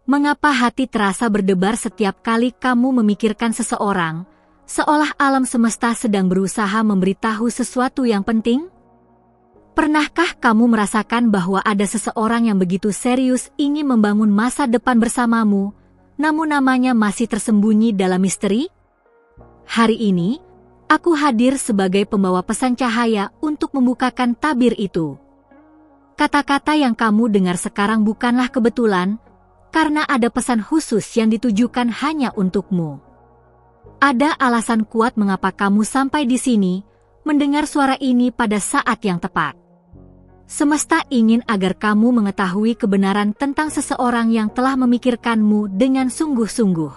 Mengapa hati terasa berdebar setiap kali kamu memikirkan seseorang, seolah alam semesta sedang berusaha memberitahu sesuatu yang penting? Pernahkah kamu merasakan bahwa ada seseorang yang begitu serius ingin membangun masa depan bersamamu, namun namanya masih tersembunyi dalam misteri? Hari ini, aku hadir sebagai pembawa pesan cahaya untuk membukakan tabir itu. Kata-kata yang kamu dengar sekarang bukanlah kebetulan, karena ada pesan khusus yang ditujukan hanya untukmu. Ada alasan kuat mengapa kamu sampai di sini, mendengar suara ini pada saat yang tepat. Semesta ingin agar kamu mengetahui kebenaran tentang seseorang yang telah memikirkanmu dengan sungguh-sungguh.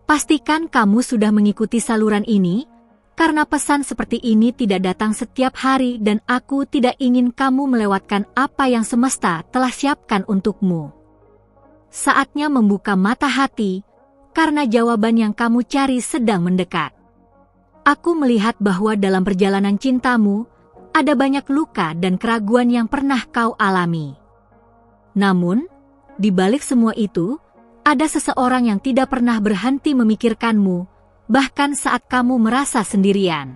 Pastikan kamu sudah mengikuti saluran ini, karena pesan seperti ini tidak datang setiap hari dan aku tidak ingin kamu melewatkan apa yang semesta telah siapkan untukmu. Saatnya membuka mata hati, karena jawaban yang kamu cari sedang mendekat. Aku melihat bahwa dalam perjalanan cintamu, ada banyak luka dan keraguan yang pernah kau alami. Namun, di balik semua itu, ada seseorang yang tidak pernah berhenti memikirkanmu, bahkan saat kamu merasa sendirian.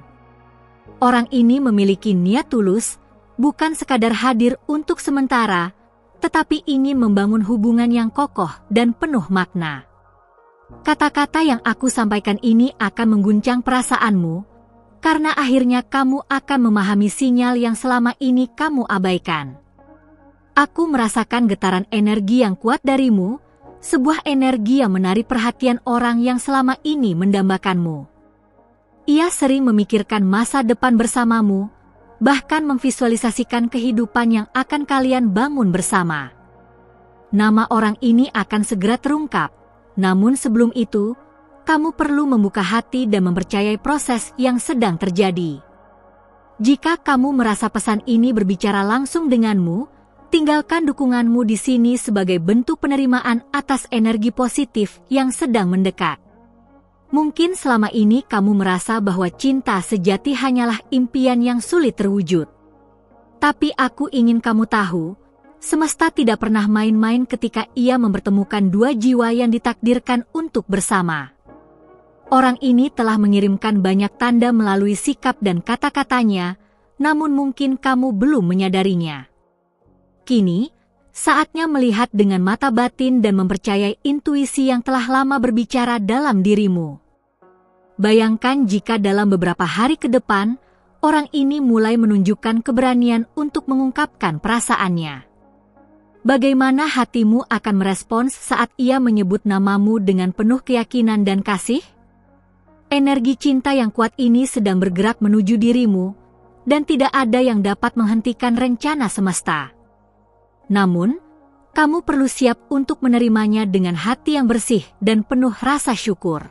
Orang ini memiliki niat tulus, bukan sekadar hadir untuk sementara, tetapi ingin membangun hubungan yang kokoh dan penuh makna. Kata-kata yang aku sampaikan ini akan mengguncang perasaanmu, karena akhirnya kamu akan memahami sinyal yang selama ini kamu abaikan. Aku merasakan getaran energi yang kuat darimu, sebuah energi yang menarik perhatian orang yang selama ini mendambakanmu. Ia sering memikirkan masa depan bersamamu, bahkan memvisualisasikan kehidupan yang akan kalian bangun bersama. Nama orang ini akan segera terungkap, namun sebelum itu, kamu perlu membuka hati dan mempercayai proses yang sedang terjadi. Jika kamu merasa pesan ini berbicara langsung denganmu, tinggalkan dukunganmu di sini sebagai bentuk penerimaan atas energi positif yang sedang mendekat. Mungkin selama ini kamu merasa bahwa cinta sejati hanyalah impian yang sulit terwujud. Tapi aku ingin kamu tahu, semesta tidak pernah main-main ketika ia mempertemukan dua jiwa yang ditakdirkan untuk bersama. Orang ini telah mengirimkan banyak tanda melalui sikap dan kata-katanya, namun mungkin kamu belum menyadarinya. Kini, saatnya melihat dengan mata batin dan mempercayai intuisi yang telah lama berbicara dalam dirimu. Bayangkan jika dalam beberapa hari ke depan, orang ini mulai menunjukkan keberanian untuk mengungkapkan perasaannya. Bagaimana hatimu akan merespons saat ia menyebut namamu dengan penuh keyakinan dan kasih? Energi cinta yang kuat ini sedang bergerak menuju dirimu, dan tidak ada yang dapat menghentikan rencana semesta. Namun, kamu perlu siap untuk menerimanya dengan hati yang bersih dan penuh rasa syukur.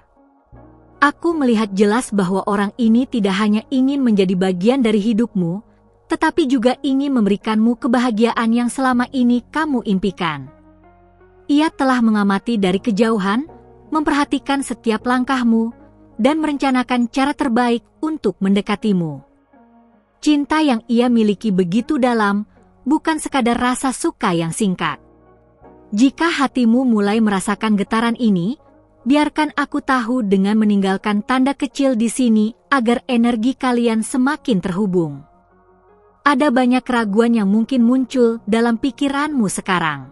Aku melihat jelas bahwa orang ini tidak hanya ingin menjadi bagian dari hidupmu, tetapi juga ingin memberikanmu kebahagiaan yang selama ini kamu impikan. Ia telah mengamati dari kejauhan, memperhatikan setiap langkahmu, dan merencanakan cara terbaik untuk mendekatimu. Cinta yang ia miliki begitu dalam, bukan sekadar rasa suka yang singkat. Jika hatimu mulai merasakan getaran ini, biarkan aku tahu dengan meninggalkan tanda kecil di sini agar energi kalian semakin terhubung. Ada banyak keraguan yang mungkin muncul dalam pikiranmu sekarang.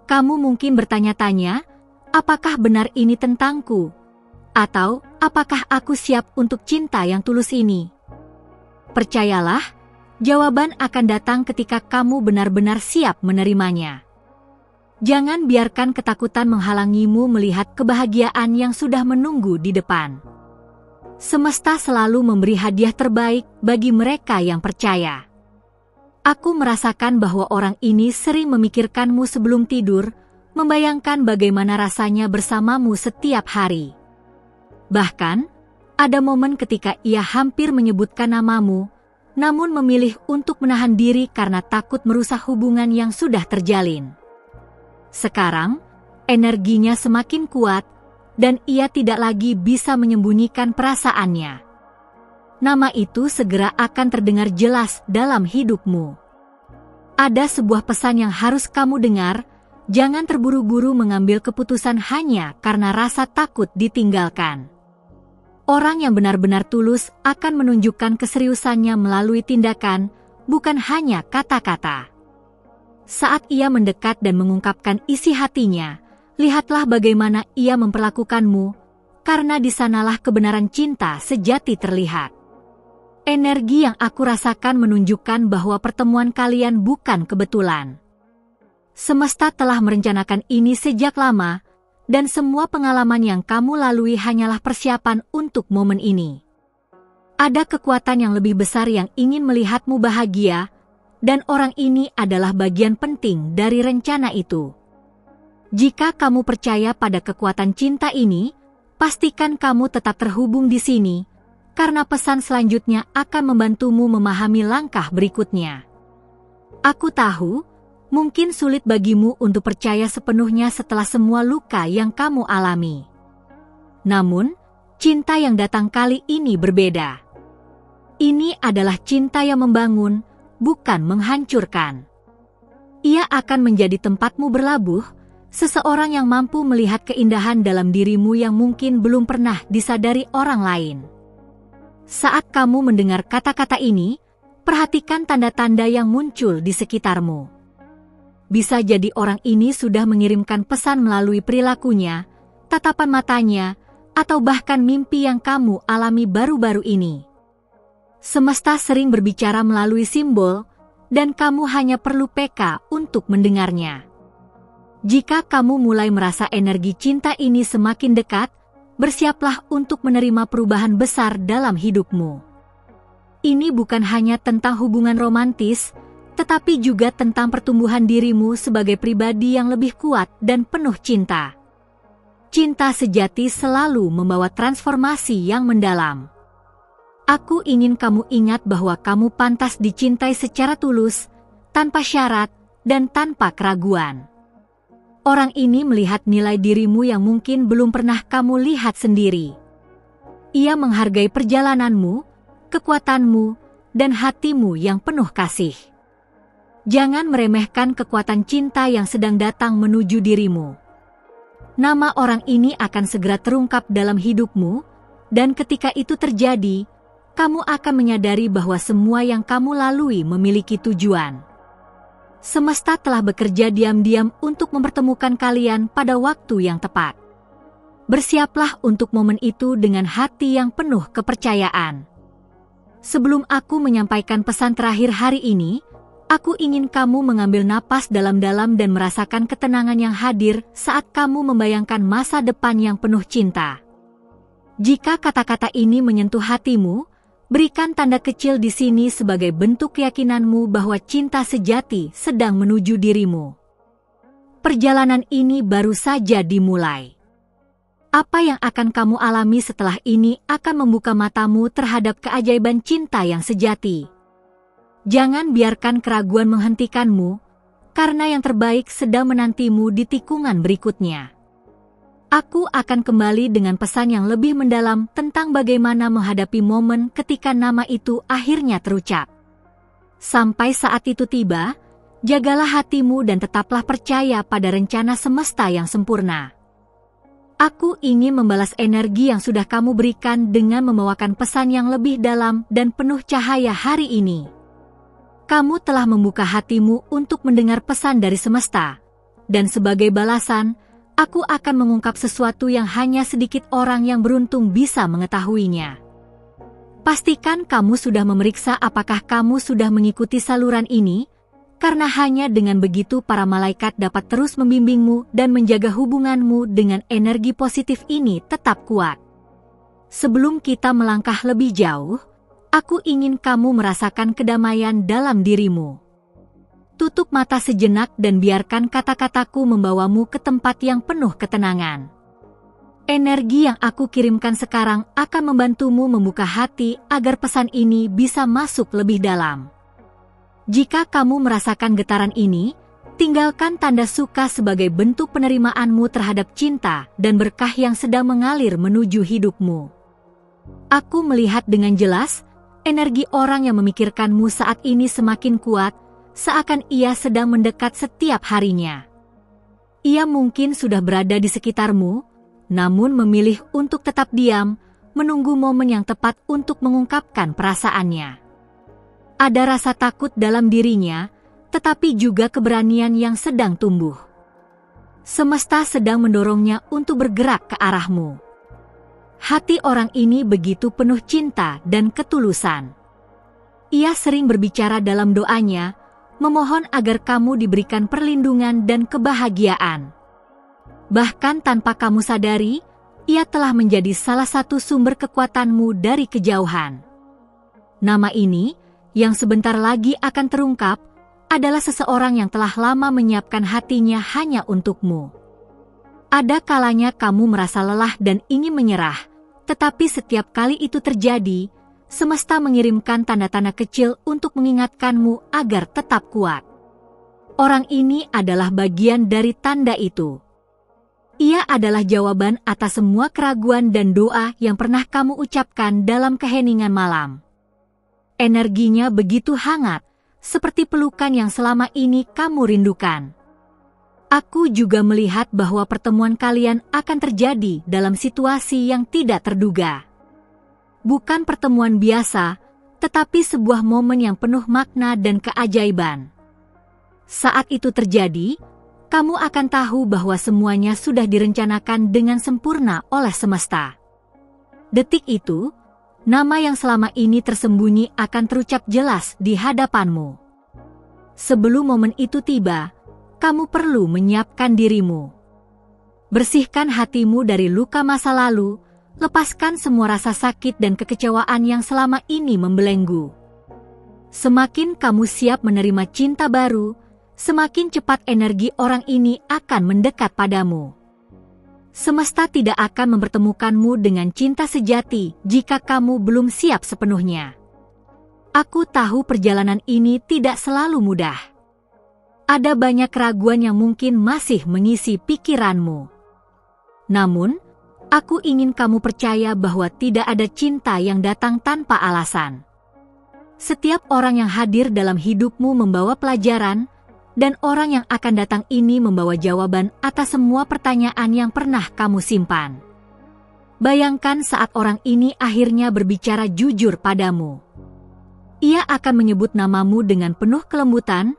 Kamu mungkin bertanya-tanya, apakah benar ini tentangku? Atau, apakah aku siap untuk cinta yang tulus ini? Percayalah, jawaban akan datang ketika kamu benar-benar siap menerimanya. Jangan biarkan ketakutan menghalangimu melihat kebahagiaan yang sudah menunggu di depan. Semesta selalu memberi hadiah terbaik bagi mereka yang percaya. Aku merasakan bahwa orang ini sering memikirkanmu sebelum tidur, membayangkan bagaimana rasanya bersamamu setiap hari. Bahkan, ada momen ketika ia hampir menyebutkan namamu, namun memilih untuk menahan diri karena takut merusak hubungan yang sudah terjalin. Sekarang, energinya semakin kuat, dan ia tidak lagi bisa menyembunyikan perasaannya. Nama itu segera akan terdengar jelas dalam hidupmu. Ada sebuah pesan yang harus kamu dengar, Jangan terburu-buru mengambil keputusan hanya karena rasa takut ditinggalkan. Orang yang benar-benar tulus akan menunjukkan keseriusannya melalui tindakan, bukan hanya kata-kata. Saat ia mendekat dan mengungkapkan isi hatinya, lihatlah bagaimana ia memperlakukanmu, karena di sanalah kebenaran cinta sejati terlihat. Energi yang aku rasakan menunjukkan bahwa pertemuan kalian bukan kebetulan. Semesta telah merencanakan ini sejak lama, dan semua pengalaman yang kamu lalui hanyalah persiapan untuk momen ini. Ada kekuatan yang lebih besar yang ingin melihatmu bahagia, dan orang ini adalah bagian penting dari rencana itu. Jika kamu percaya pada kekuatan cinta ini, pastikan kamu tetap terhubung di sini, karena pesan selanjutnya akan membantumu memahami langkah berikutnya. Aku tahu, mungkin sulit bagimu untuk percaya sepenuhnya setelah semua luka yang kamu alami. Namun, cinta yang datang kali ini berbeda. Ini adalah cinta yang membangun, bukan menghancurkan. Ia akan menjadi tempatmu berlabuh, seseorang yang mampu melihat keindahan dalam dirimu yang mungkin belum pernah disadari orang lain. Saat kamu mendengar kata-kata ini, perhatikan tanda-tanda yang muncul di sekitarmu. Bisa jadi orang ini sudah mengirimkan pesan melalui perilakunya, tatapan matanya, atau bahkan mimpi yang kamu alami baru-baru ini. Semesta sering berbicara melalui simbol, dan kamu hanya perlu peka untuk mendengarnya. Jika kamu mulai merasa energi cinta ini semakin dekat, bersiaplah untuk menerima perubahan besar dalam hidupmu. Ini bukan hanya tentang hubungan romantis, tetapi juga tentang pertumbuhan dirimu sebagai pribadi yang lebih kuat dan penuh cinta. Cinta sejati selalu membawa transformasi yang mendalam. Aku ingin kamu ingat bahwa kamu pantas dicintai secara tulus, tanpa syarat, dan tanpa keraguan. Orang ini melihat nilai dirimu yang mungkin belum pernah kamu lihat sendiri. Ia menghargai perjalananmu, kekuatanmu, dan hatimu yang penuh kasih. Jangan meremehkan kekuatan cinta yang sedang datang menuju dirimu. Nama orang ini akan segera terungkap dalam hidupmu, dan ketika itu terjadi, kamu akan menyadari bahwa semua yang kamu lalui memiliki tujuan. Semesta telah bekerja diam-diam untuk mempertemukan kalian pada waktu yang tepat. Bersiaplah untuk momen itu dengan hati yang penuh kepercayaan. Sebelum aku menyampaikan pesan terakhir hari ini, aku ingin kamu mengambil napas dalam-dalam dan merasakan ketenangan yang hadir saat kamu membayangkan masa depan yang penuh cinta. Jika kata-kata ini menyentuh hatimu, berikan tanda kecil di sini sebagai bentuk keyakinanmu bahwa cinta sejati sedang menuju dirimu. Perjalanan ini baru saja dimulai. Apa yang akan kamu alami setelah ini akan membuka matamu terhadap keajaiban cinta yang sejati. Jangan biarkan keraguan menghentikanmu, karena yang terbaik sedang menantimu di tikungan berikutnya. Aku akan kembali dengan pesan yang lebih mendalam tentang bagaimana menghadapi momen ketika nama itu akhirnya terucap. Sampai saat itu tiba, jagalah hatimu dan tetaplah percaya pada rencana semesta yang sempurna. Aku ingin membalas energi yang sudah kamu berikan dengan membawakan pesan yang lebih dalam dan penuh cahaya hari ini. Kamu telah membuka hatimu untuk mendengar pesan dari semesta, dan sebagai balasan, aku akan mengungkap sesuatu yang hanya sedikit orang yang beruntung bisa mengetahuinya. Pastikan kamu sudah memeriksa apakah kamu sudah mengikuti saluran ini, karena hanya dengan begitu para malaikat dapat terus membimbingmu dan menjaga hubunganmu dengan energi positif ini tetap kuat. Sebelum kita melangkah lebih jauh, aku ingin kamu merasakan kedamaian dalam dirimu. Tutup mata sejenak dan biarkan kata-kataku membawamu ke tempat yang penuh ketenangan. Energi yang aku kirimkan sekarang akan membantumu membuka hati agar pesan ini bisa masuk lebih dalam. Jika kamu merasakan getaran ini, tinggalkan tanda suka sebagai bentuk penerimaanmu terhadap cinta dan berkah yang sedang mengalir menuju hidupmu. Aku melihat dengan jelas, energi orang yang memikirkanmu saat ini semakin kuat, seakan ia sedang mendekat setiap harinya. Ia mungkin sudah berada di sekitarmu, namun memilih untuk tetap diam, menunggu momen yang tepat untuk mengungkapkan perasaannya. Ada rasa takut dalam dirinya, tetapi juga keberanian yang sedang tumbuh. Semesta sedang mendorongnya untuk bergerak ke arahmu. Hati orang ini begitu penuh cinta dan ketulusan. Ia sering berbicara dalam doanya, memohon agar kamu diberikan perlindungan dan kebahagiaan. Bahkan tanpa kamu sadari, ia telah menjadi salah satu sumber kekuatanmu dari kejauhan. Nama ini, yang sebentar lagi akan terungkap, adalah seseorang yang telah lama menyiapkan hatinya hanya untukmu. Ada kalanya kamu merasa lelah dan ingin menyerah, tetapi setiap kali itu terjadi, semesta mengirimkan tanda-tanda kecil untuk mengingatkanmu agar tetap kuat. Orang ini adalah bagian dari tanda itu. Ia adalah jawaban atas semua keraguan dan doa yang pernah kamu ucapkan dalam keheningan malam. Energinya begitu hangat, seperti pelukan yang selama ini kamu rindukan. Aku juga melihat bahwa pertemuan kalian akan terjadi dalam situasi yang tidak terduga. Bukan pertemuan biasa, tetapi sebuah momen yang penuh makna dan keajaiban. Saat itu terjadi, kamu akan tahu bahwa semuanya sudah direncanakan dengan sempurna oleh semesta. Detik itu, nama yang selama ini tersembunyi akan terucap jelas di hadapanmu. Sebelum momen itu tiba, kamu perlu menyiapkan dirimu. Bersihkan hatimu dari luka masa lalu, lepaskan semua rasa sakit dan kekecewaan yang selama ini membelenggu. Semakin kamu siap menerima cinta baru, semakin cepat energi orang ini akan mendekat padamu. Semesta tidak akan mempertemukanmu dengan cinta sejati jika kamu belum siap sepenuhnya. Aku tahu perjalanan ini tidak selalu mudah. Ada banyak keraguan yang mungkin masih mengisi pikiranmu. Namun, aku ingin kamu percaya bahwa tidak ada cinta yang datang tanpa alasan. Setiap orang yang hadir dalam hidupmu membawa pelajaran, dan orang yang akan datang ini membawa jawaban atas semua pertanyaan yang pernah kamu simpan. Bayangkan saat orang ini akhirnya berbicara jujur padamu. Ia akan menyebut namamu dengan penuh kelembutan,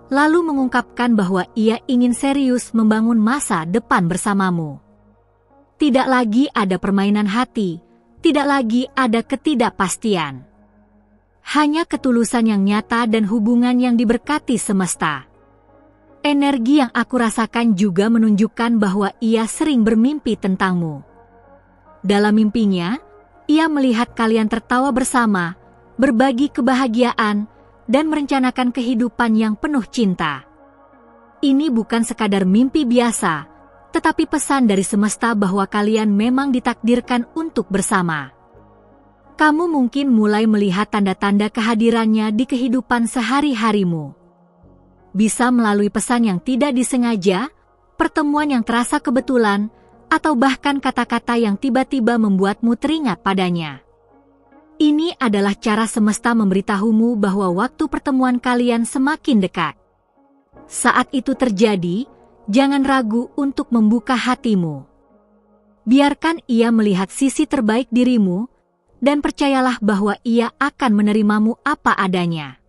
lalu mengungkapkan bahwa ia ingin serius membangun masa depan bersamamu. Tidak lagi ada permainan hati, tidak lagi ada ketidakpastian. Hanya ketulusan yang nyata dan hubungan yang diberkati semesta. Energi yang aku rasakan juga menunjukkan bahwa ia sering bermimpi tentangmu. Dalam mimpinya, ia melihat kalian tertawa bersama, berbagi kebahagiaan, dan merencanakan kehidupan yang penuh cinta. Ini bukan sekadar mimpi biasa, tetapi pesan dari semesta bahwa kalian memang ditakdirkan untuk bersama. Kamu mungkin mulai melihat tanda-tanda kehadirannya di kehidupan sehari-harimu. Bisa melalui pesan yang tidak disengaja, pertemuan yang terasa kebetulan, atau bahkan kata-kata yang tiba-tiba membuatmu teringat padanya. Ini adalah cara semesta memberitahumu bahwa waktu pertemuan kalian semakin dekat. Saat itu terjadi, jangan ragu untuk membuka hatimu. Biarkan ia melihat sisi terbaik dirimu, dan percayalah bahwa ia akan menerimamu apa adanya.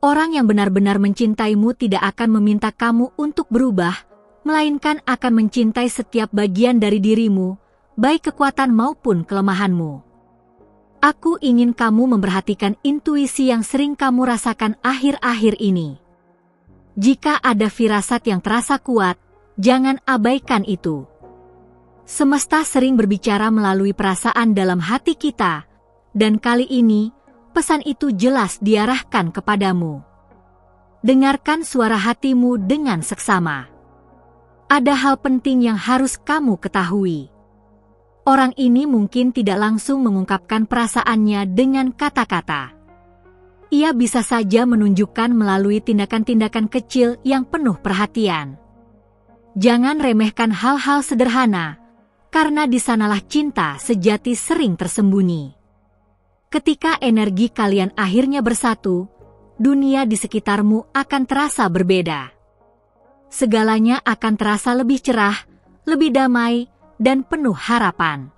Orang yang benar-benar mencintaimu tidak akan meminta kamu untuk berubah, melainkan akan mencintai setiap bagian dari dirimu, baik kekuatan maupun kelemahanmu. Aku ingin kamu memperhatikan intuisi yang sering kamu rasakan akhir-akhir ini. Jika ada firasat yang terasa kuat, jangan abaikan itu. Semesta sering berbicara melalui perasaan dalam hati kita, dan kali ini, pesan itu jelas diarahkan kepadamu. Dengarkan suara hatimu dengan seksama. Ada hal penting yang harus kamu ketahui. Orang ini mungkin tidak langsung mengungkapkan perasaannya dengan kata-kata. Ia bisa saja menunjukkan melalui tindakan-tindakan kecil yang penuh perhatian. Jangan remehkan hal-hal sederhana, karena di sanalah cinta sejati sering tersembunyi. Ketika energi kalian akhirnya bersatu, dunia di sekitarmu akan terasa berbeda. segalanya akan terasa lebih cerah, lebih damai, dan penuh harapan.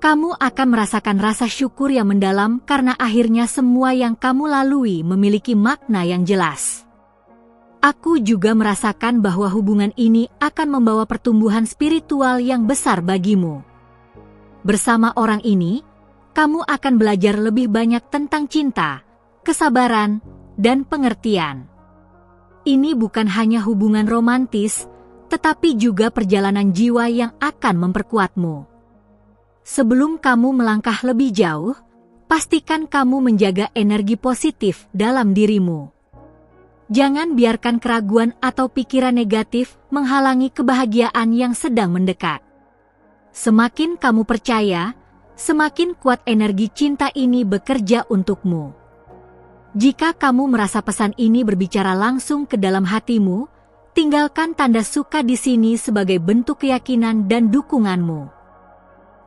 Kamu akan merasakan rasa syukur yang mendalam karena akhirnya semua yang kamu lalui memiliki makna yang jelas. Aku juga merasakan bahwa hubungan ini akan membawa pertumbuhan spiritual yang besar bagimu. Bersama orang ini, kamu akan belajar lebih banyak tentang cinta, kesabaran, dan pengertian. Ini bukan hanya hubungan romantis, tetapi juga perjalanan jiwa yang akan memperkuatmu. Sebelum kamu melangkah lebih jauh, pastikan kamu menjaga energi positif dalam dirimu. Jangan biarkan keraguan atau pikiran negatif menghalangi kebahagiaan yang sedang mendekat. Semakin kamu percaya, semakin kuat energi cinta ini bekerja untukmu. Jika kamu merasa pesan ini berbicara langsung ke dalam hatimu, tinggalkan tanda suka di sini sebagai bentuk keyakinan dan dukunganmu.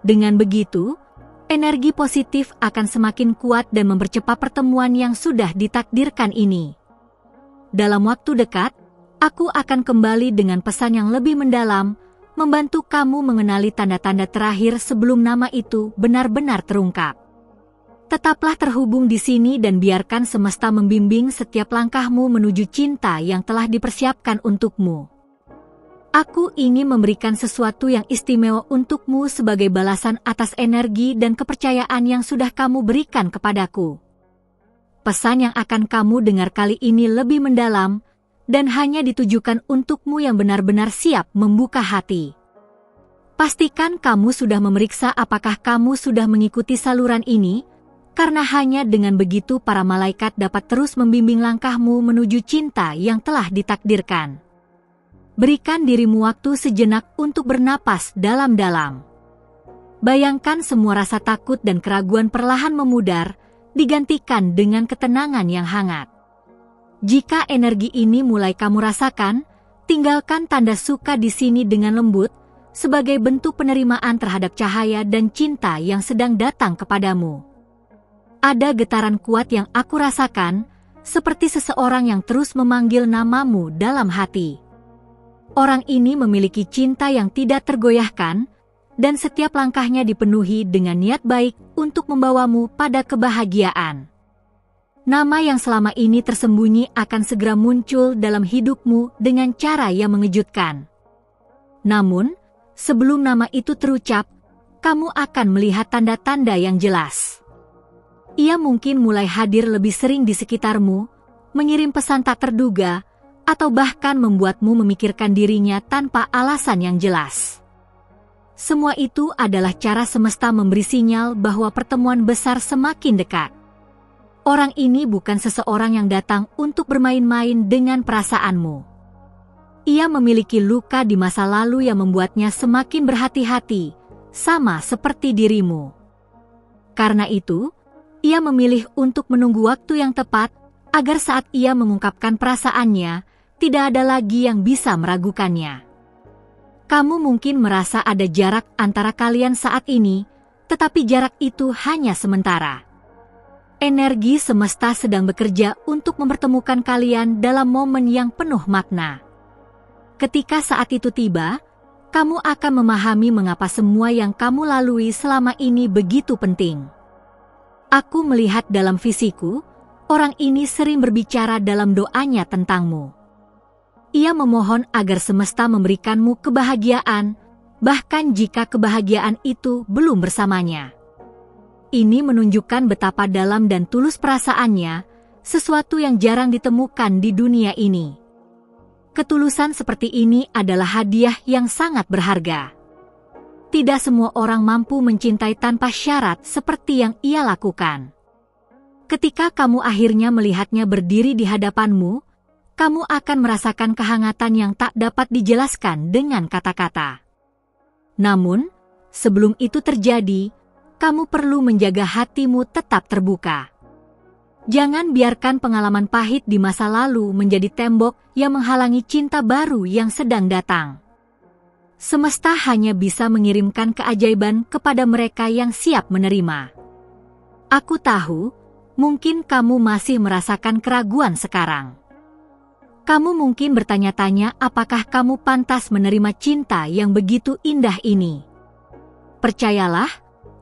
Dengan begitu, energi positif akan semakin kuat dan mempercepat pertemuan yang sudah ditakdirkan ini. Dalam waktu dekat, aku akan kembali dengan pesan yang lebih mendalam, membantu kamu mengenali tanda-tanda terakhir sebelum nama itu benar-benar terungkap. Tetaplah terhubung di sini dan biarkan semesta membimbing setiap langkahmu menuju cinta yang telah dipersiapkan untukmu. Aku ingin memberikan sesuatu yang istimewa untukmu sebagai balasan atas energi dan kepercayaan yang sudah kamu berikan kepadaku. Pesan yang akan kamu dengar kali ini lebih mendalam dan hanya ditujukan untukmu yang benar-benar siap membuka hati. Pastikan kamu sudah memeriksa apakah kamu sudah mengikuti saluran ini, karena hanya dengan begitu para malaikat dapat terus membimbing langkahmu menuju cinta yang telah ditakdirkan. Berikan dirimu waktu sejenak untuk bernapas dalam-dalam. Bayangkan semua rasa takut dan keraguan perlahan memudar, digantikan dengan ketenangan yang hangat. Jika energi ini mulai kamu rasakan, tinggalkan tanda suka di sini dengan lembut, sebagai bentuk penerimaan terhadap cahaya dan cinta yang sedang datang kepadamu. Ada getaran kuat yang aku rasakan, seperti seseorang yang terus memanggil namamu dalam hati. Orang ini memiliki cinta yang tidak tergoyahkan, dan setiap langkahnya dipenuhi dengan niat baik untuk membawamu pada kebahagiaan. Nama yang selama ini tersembunyi akan segera muncul dalam hidupmu dengan cara yang mengejutkan. Namun, sebelum nama itu terucap, kamu akan melihat tanda-tanda yang jelas. Ia mungkin mulai hadir lebih sering di sekitarmu, mengirim pesan tak terduga, atau bahkan membuatmu memikirkan dirinya tanpa alasan yang jelas. Semua itu adalah cara semesta memberi sinyal bahwa pertemuan besar semakin dekat. Orang ini bukan seseorang yang datang untuk bermain-main dengan perasaanmu. Ia memiliki luka di masa lalu yang membuatnya semakin berhati-hati, sama seperti dirimu. Karena itu, ia memilih untuk menunggu waktu yang tepat, agar saat ia mengungkapkan perasaannya, tidak ada lagi yang bisa meragukannya. Kamu mungkin merasa ada jarak antara kalian saat ini, tetapi jarak itu hanya sementara. Energi semesta sedang bekerja untuk mempertemukan kalian dalam momen yang penuh makna. Ketika saat itu tiba, kamu akan memahami mengapa semua yang kamu lalui selama ini begitu penting. Aku melihat dalam visiku, orang ini sering berbicara dalam doanya tentangmu. Ia memohon agar semesta memberikanmu kebahagiaan, bahkan jika kebahagiaan itu belum bersamanya. Ini menunjukkan betapa dalam dan tulus perasaannya, sesuatu yang jarang ditemukan di dunia ini. Ketulusan seperti ini adalah hadiah yang sangat berharga. Tidak semua orang mampu mencintai tanpa syarat seperti yang ia lakukan. Ketika kamu akhirnya melihatnya berdiri di hadapanmu, kamu akan merasakan kehangatan yang tak dapat dijelaskan dengan kata-kata. Namun, sebelum itu terjadi, kamu perlu menjaga hatimu tetap terbuka. Jangan biarkan pengalaman pahit di masa lalu menjadi tembok yang menghalangi cinta baru yang sedang datang. Semesta hanya bisa mengirimkan keajaiban kepada mereka yang siap menerima. Aku tahu, mungkin kamu masih merasakan keraguan sekarang. Kamu mungkin bertanya-tanya apakah kamu pantas menerima cinta yang begitu indah ini. Percayalah,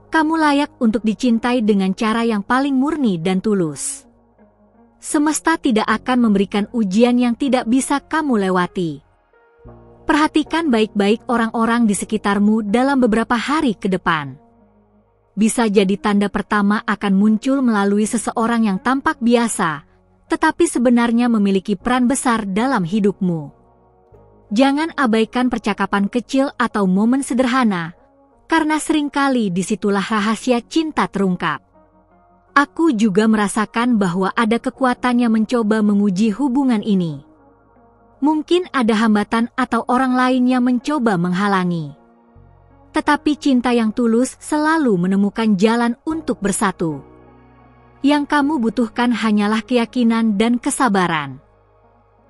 kamu layak untuk dicintai dengan cara yang paling murni dan tulus. Semesta tidak akan memberikan ujian yang tidak bisa kamu lewati. Perhatikan baik-baik orang-orang di sekitarmu dalam beberapa hari ke depan. Bisa jadi tanda pertama akan muncul melalui seseorang yang tampak biasa, tetapi sebenarnya memiliki peran besar dalam hidupmu. Jangan abaikan percakapan kecil atau momen sederhana, karena seringkali disitulah rahasia cinta terungkap. Aku juga merasakan bahwa ada kekuatan yang mencoba menguji hubungan ini. Mungkin ada hambatan atau orang lain yang mencoba menghalangi. Tetapi cinta yang tulus selalu menemukan jalan untuk bersatu. Yang kamu butuhkan hanyalah keyakinan dan kesabaran.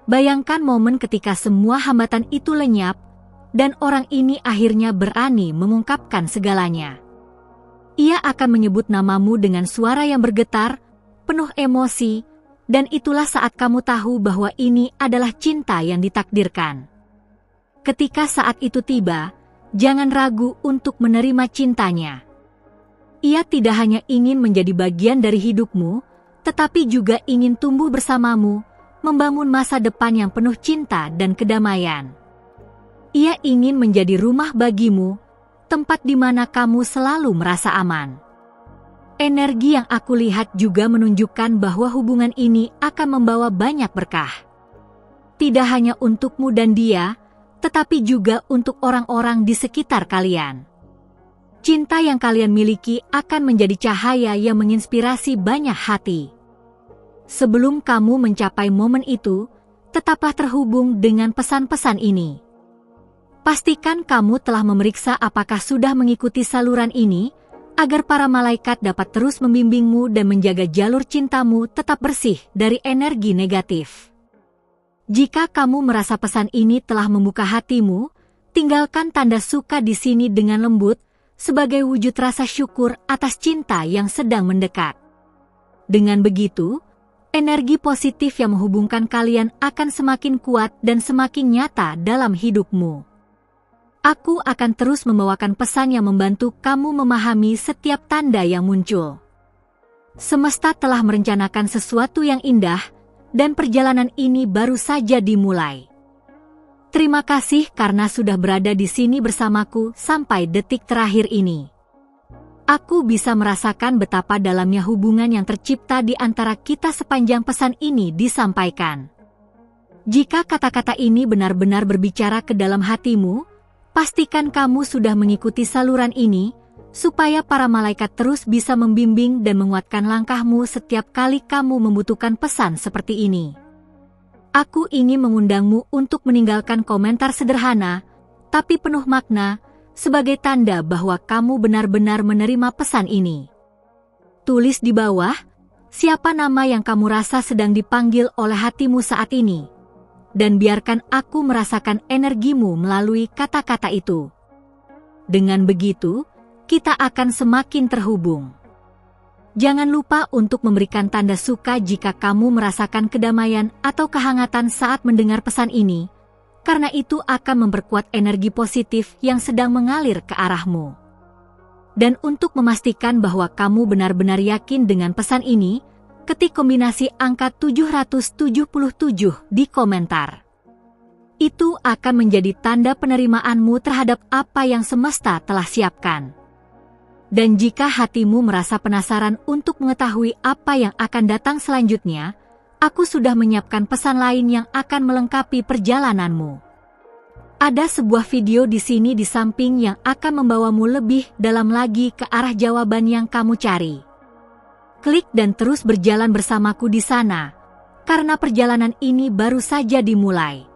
Bayangkan momen ketika semua hambatan itu lenyap, dan orang ini akhirnya berani mengungkapkan segalanya. Ia akan menyebut namamu dengan suara yang bergetar, penuh emosi, dan itulah saat kamu tahu bahwa ini adalah cinta yang ditakdirkan. Ketika saat itu tiba, jangan ragu untuk menerima cintanya. Ia tidak hanya ingin menjadi bagian dari hidupmu, tetapi juga ingin tumbuh bersamamu, membangun masa depan yang penuh cinta dan kedamaian. Ia ingin menjadi rumah bagimu, tempat di mana kamu selalu merasa aman. Energi yang aku lihat juga menunjukkan bahwa hubungan ini akan membawa banyak berkah. Tidak hanya untukmu dan dia, tetapi juga untuk orang-orang di sekitar kalian. Cinta yang kalian miliki akan menjadi cahaya yang menginspirasi banyak hati. Sebelum kamu mencapai momen itu, tetaplah terhubung dengan pesan-pesan ini. Pastikan kamu telah memeriksa apakah sudah mengikuti saluran ini, agar para malaikat dapat terus membimbingmu dan menjaga jalur cintamu tetap bersih dari energi negatif. Jika kamu merasa pesan ini telah membuka hatimu, tinggalkan tanda suka di sini dengan lembut, sebagai wujud rasa syukur atas cinta yang sedang mendekat. Dengan begitu, energi positif yang menghubungkan kalian akan semakin kuat dan semakin nyata dalam hidupmu. Aku akan terus membawakan pesan yang membantu kamu memahami setiap tanda yang muncul. Semesta telah merencanakan sesuatu yang indah, dan perjalanan ini baru saja dimulai. Terima kasih karena sudah berada di sini bersamaku sampai detik terakhir ini. Aku bisa merasakan betapa dalamnya hubungan yang tercipta di antara kita sepanjang pesan ini disampaikan. Jika kata-kata ini benar-benar berbicara ke dalam hatimu, pastikan kamu sudah mengikuti saluran ini, supaya para malaikat terus bisa membimbing dan menguatkan langkahmu setiap kali kamu membutuhkan pesan seperti ini. Aku ingin mengundangmu untuk meninggalkan komentar sederhana, tapi penuh makna, sebagai tanda bahwa kamu benar-benar menerima pesan ini. Tulis di bawah, siapa nama yang kamu rasa sedang dipanggil oleh hatimu saat ini, dan biarkan aku merasakan energimu melalui kata-kata itu. Dengan begitu, kita akan semakin terhubung. Jangan lupa untuk memberikan tanda suka jika kamu merasakan kedamaian atau kehangatan saat mendengar pesan ini, karena itu akan memperkuat energi positif yang sedang mengalir ke arahmu. Dan untuk memastikan bahwa kamu benar-benar yakin dengan pesan ini, ketik kombinasi angka 777 di komentar. Itu akan menjadi tanda penerimaanmu terhadap apa yang semesta telah siapkan. Dan jika hatimu merasa penasaran untuk mengetahui apa yang akan datang selanjutnya, aku sudah menyiapkan pesan lain yang akan melengkapi perjalananmu. Ada sebuah video di sini di samping yang akan membawamu lebih dalam lagi ke arah jawaban yang kamu cari. Klik dan terus berjalan bersamaku di sana, karena perjalanan ini baru saja dimulai.